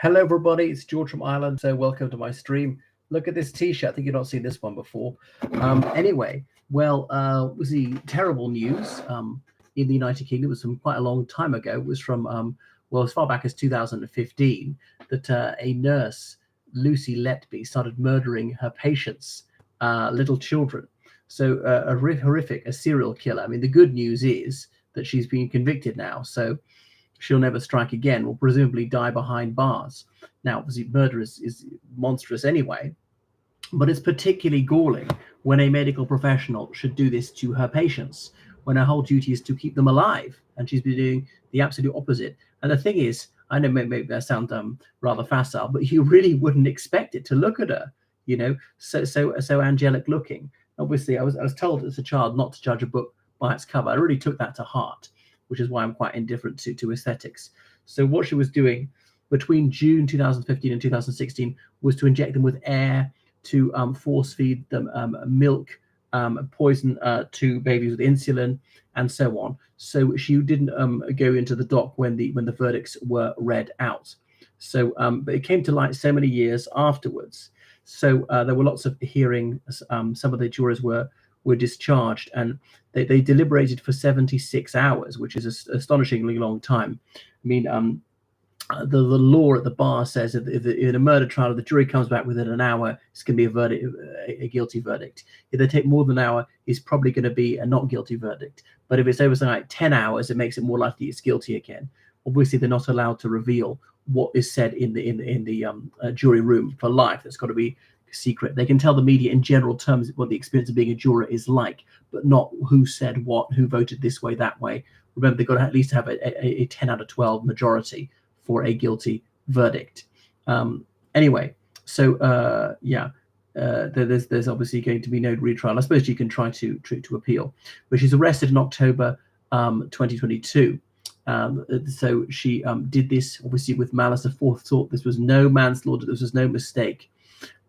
Hello, everybody. It's George from Ireland. So, welcome to my stream. Look at this T-shirt. I think you've not seen this one before. Anyway, was the terrible news in the United Kingdom. It was from quite a long time ago. It was from as far back as 2015 that a nurse, Lucy Letby, started murdering her patients, little children. So, horrific, a serial killer. I mean, the good news is that she's been convicted now. So she'll never strike again, will presumably die behind bars. Now, obviously, murder is monstrous anyway, but it's particularly galling when a medical professional should do this to her patients, when her whole duty is to keep them alive, and she's been doing the absolute opposite. And the thing is, I know maybe that sounds rather facile, but you really wouldn't expect it to look at her, so angelic looking. Obviously, I was told as a child not to judge a book by its cover. I really took that to heart, which is why I'm quite indifferent to aesthetics. So what she was doing between June 2015 and 2016 was to inject them with air, to force feed them milk, poison to babies with insulin, and so on. So she didn't go into the dock when the verdicts were read out. So, but it came to light so many years afterwards. So there were lots of hearings. Some of the jurors were discharged, and they deliberated for 76 hours, which is an astonishingly long time. I mean, the law at the bar says that if in a murder trial, the jury comes back within an hour, it's going to be a verdict, a guilty verdict. If they take more than an hour, it's probably going to be a not guilty verdict. But if it's over something like 10 hours, it makes it more likely it's guilty again. Obviously, they're not allowed to reveal what is said in the jury room for life. That's got to be secret. They can tell the media in general terms what the experience of being a juror is like, but not who said what, who voted this way, that way. Remember, they've got to at least have a 10 out of 12 majority for a guilty verdict. Anyway, so there's obviously going to be no retrial. I suppose you can try to appeal, but she's arrested in October 2022. So she did this obviously with malice aforethought. This was no manslaughter. This was no mistake.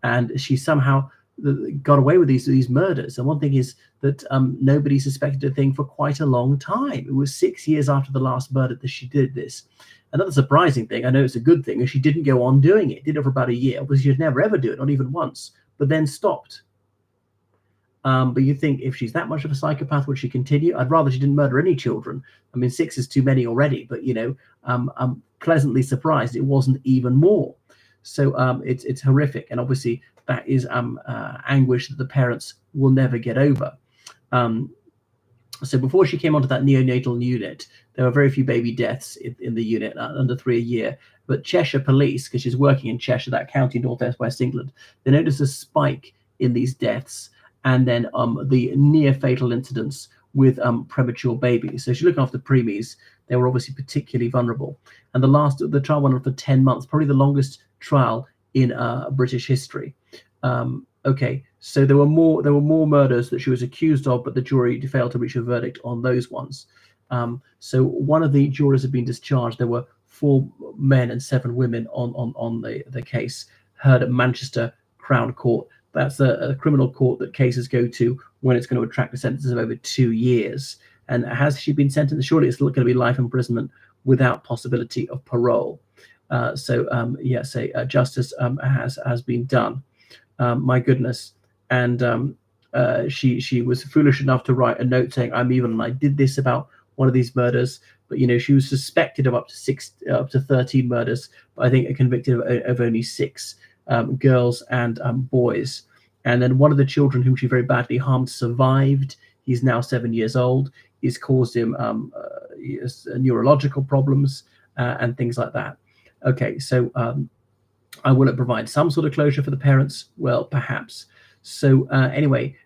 And she somehow got away with these murders. And one thing is that nobody suspected a thing for quite a long time. It was 6 years after the last murder that she did this. Another surprising thing, I know it's a good thing, is she didn't go on doing it. Did it for about a year, because she'd never ever do it, not even once, but then stopped. But you think, if she's that much of a psychopath, would she continue? I'd rather she didn't murder any children. I mean, 6 is too many already, but I'm pleasantly surprised it wasn't even more. So it's horrific, and obviously that is anguish that the parents will never get over. So before she came onto that neonatal unit, there were very few baby deaths in the unit, under 3 a year. But Cheshire Police, because she's working in Cheshire, that county, northwest West England, they noticed a spike in these deaths, and then the near fatal incidents with premature babies. So she's looking after preemies. They were obviously particularly vulnerable. And the trial went on for 10 months, probably the longest trial in British history. Okay, so there were more murders that she was accused of, but the jury failed to reach a verdict on those ones. So one of the jurors had been discharged. There were 4 men and 7 women on the case, heard at Manchester Crown Court. That's a criminal court that cases go to when it's going to attract a sentence of over 2 years. And has she been sentenced? Surely it's going to be life imprisonment without possibility of parole. Justice has been done. My goodness. And she was foolish enough to write a note saying, "I'm evil and I did this," about one of these murders. But she was suspected of up to 13 murders, but I think convicted of only 6 girls and boys. And then one of the children whom she very badly harmed survived. He's now 7 years old. He's caused him neurological problems and things like that. Okay, so will it provide some sort of closure for the parents? Well, perhaps. So anyway,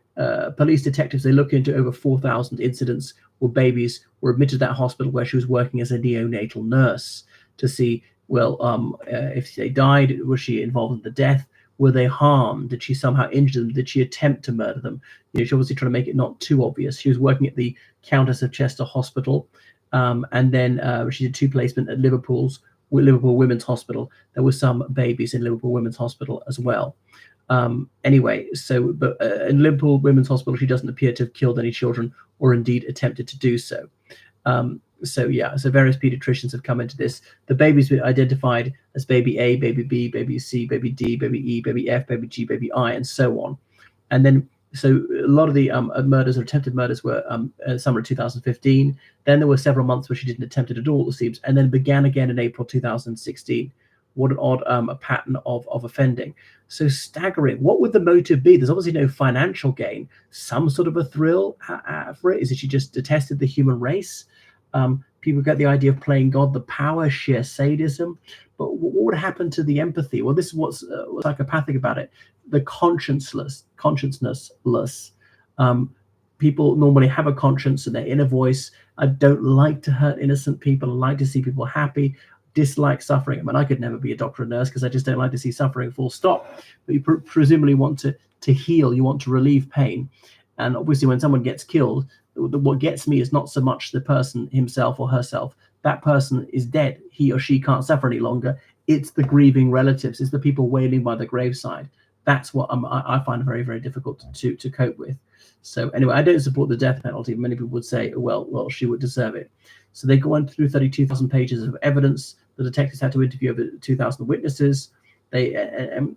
police detectives, they look into over 4,000 incidents where babies were admitted to that hospital where she was working as a neonatal nurse to see, if they died, was she involved in the death? Were they harmed? Did she somehow injure them? Did she attempt to murder them? She obviously trying to make it not too obvious. She was working at the Countess of Chester Hospital, and then she did 2 placements at Liverpool Women's Hospital. There were some babies in Liverpool Women's Hospital as well. Anyway, so but in Liverpool Women's Hospital, she doesn't appear to have killed any children or indeed attempted to do so. So various pediatricians have come into this. The baby's been identified as baby A, baby B, baby C, baby D, baby E, baby F, baby G, baby I, and so on. And then, so a lot of the murders or attempted murders were summer of 2015. Then there were several months where she didn't attempt it at all, it seems, and then began again in April 2016. What an odd a pattern of offending. So staggering. What would the motive be? There's obviously no financial gain. Some sort of a thrill for it. Is it she just detested the human race? People get the idea of playing God, the power, sheer sadism. But what would happen to the empathy? Well, this is what's psychopathic about it. The conscienceless. People normally have a conscience and their inner voice. I don't like to hurt innocent people. I like to see people happy. Dislike suffering. I mean, I could never be a doctor or nurse because I just don't like to see suffering, full stop. But you presumably want to heal. You want to relieve pain. And obviously when someone gets killed, what gets me is not so much the person himself or herself. That person is dead. He or she can't suffer any longer. It's the grieving relatives. It's the people wailing by the graveside. That's what I find very, very difficult to cope with. So anyway, I don't support the death penalty. Many people would say, well, she would deserve it. So they go on through 32,000 pages of evidence. The detectives had to interview over 2,000 witnesses. They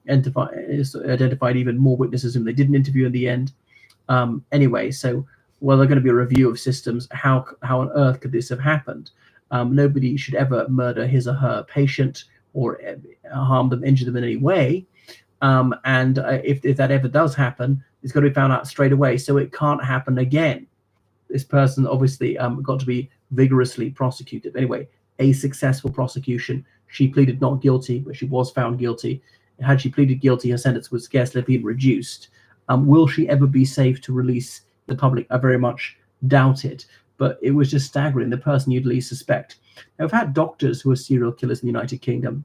identified even more witnesses whom they didn't interview in the end. Anyway, so they're going to be a review of systems. How on earth could this have happened? Nobody should ever murder his or her patient or harm them, injure them in any way. And if that ever does happen, it's got to be found out straight away, so it can't happen again. This person obviously got to be vigorously prosecuted. Anyway, a successful prosecution. She pleaded not guilty, but she was found guilty. Had she pleaded guilty, her sentence would scarcely have been reduced. Will she ever be safe to release the public? I very much doubt it. But it was just staggering, the person you'd least suspect. Now, I've had doctors who are serial killers in the United Kingdom.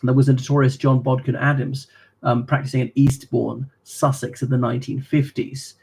There was a notorious John Bodkin Adams practicing in Eastbourne, Sussex, in the 1950s.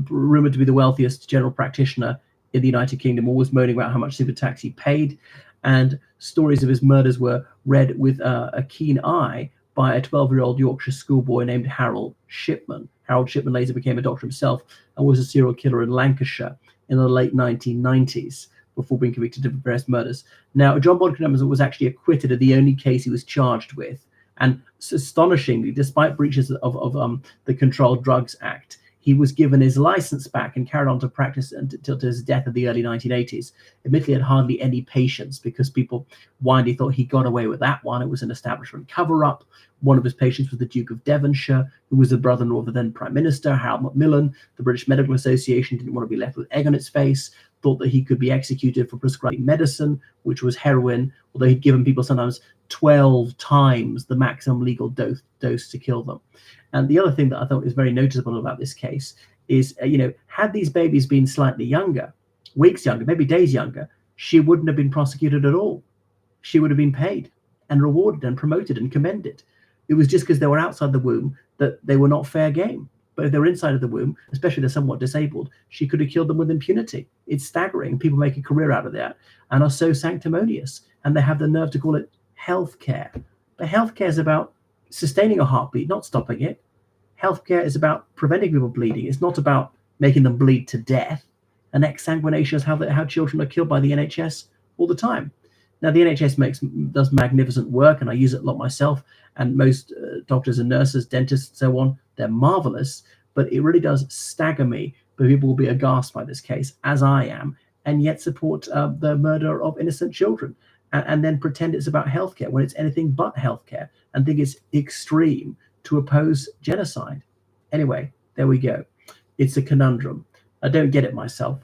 Rumored to be the wealthiest general practitioner in the United Kingdom, always moaning about how much super tax he paid. And stories of his murders were read with a keen eye by a 12-year-old Yorkshire schoolboy named Harold Shipman. Harold Shipman later became a doctor himself and was a serial killer in Lancashire in the late 1990s before being convicted of various murders. Now, John Bodkin Adams was actually acquitted of the only case he was charged with. And astonishingly, despite breaches of the Controlled Drugs Act, he was given his license back and carried on to practice until his death in the early 1980s. Admittedly, had hardly any patients because people widely thought he got away with that one. It was an establishment cover-up. One of his patients was the Duke of Devonshire, who was the brother-in-law of the then Prime Minister, Harold Macmillan. The British Medical Association didn't want to be left with egg on its face, thought that he could be executed for prescribing medicine, which was heroin, although he'd given people sometimes 12 times the maximum legal dose to kill them. And the other thing that I thought is very noticeable about this case is, had these babies been slightly younger, weeks younger, maybe days younger, she wouldn't have been prosecuted at all. She would have been paid and rewarded and promoted and commended. It was just because they were outside the womb that they were not fair game. But if they were inside of the womb, especially if they're somewhat disabled, she could have killed them with impunity. It's staggering. People make a career out of that and are so sanctimonious. And they have the nerve to call it healthcare. But healthcare is about sustaining a heartbeat, not stopping it. Healthcare is about preventing people bleeding. It's not about making them bleed to death. And exsanguination is how children are killed by the NHS all the time. Now, the NHS does magnificent work, and I use it a lot myself. And most doctors and nurses, dentists, and so on, they're marvelous. But it really does stagger me. But people will be aghast by this case, as I am, and yet support the murder of innocent children, and then pretend it's about healthcare when it's anything but healthcare, and think it's extreme to oppose genocide. Anyway, there we go. It's a conundrum. I don't get it myself.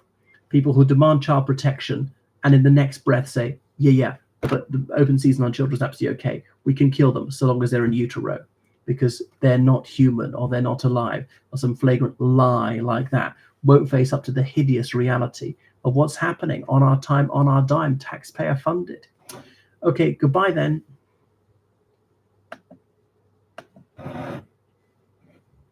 People who demand child protection and in the next breath say, yeah, but the open season on children is absolutely okay. We can kill them so long as they're in utero because they're not human or they're not alive, or some flagrant lie like that won't face up to the hideous reality of what's happening on our time, on our dime, taxpayer funded. Okay, goodbye then.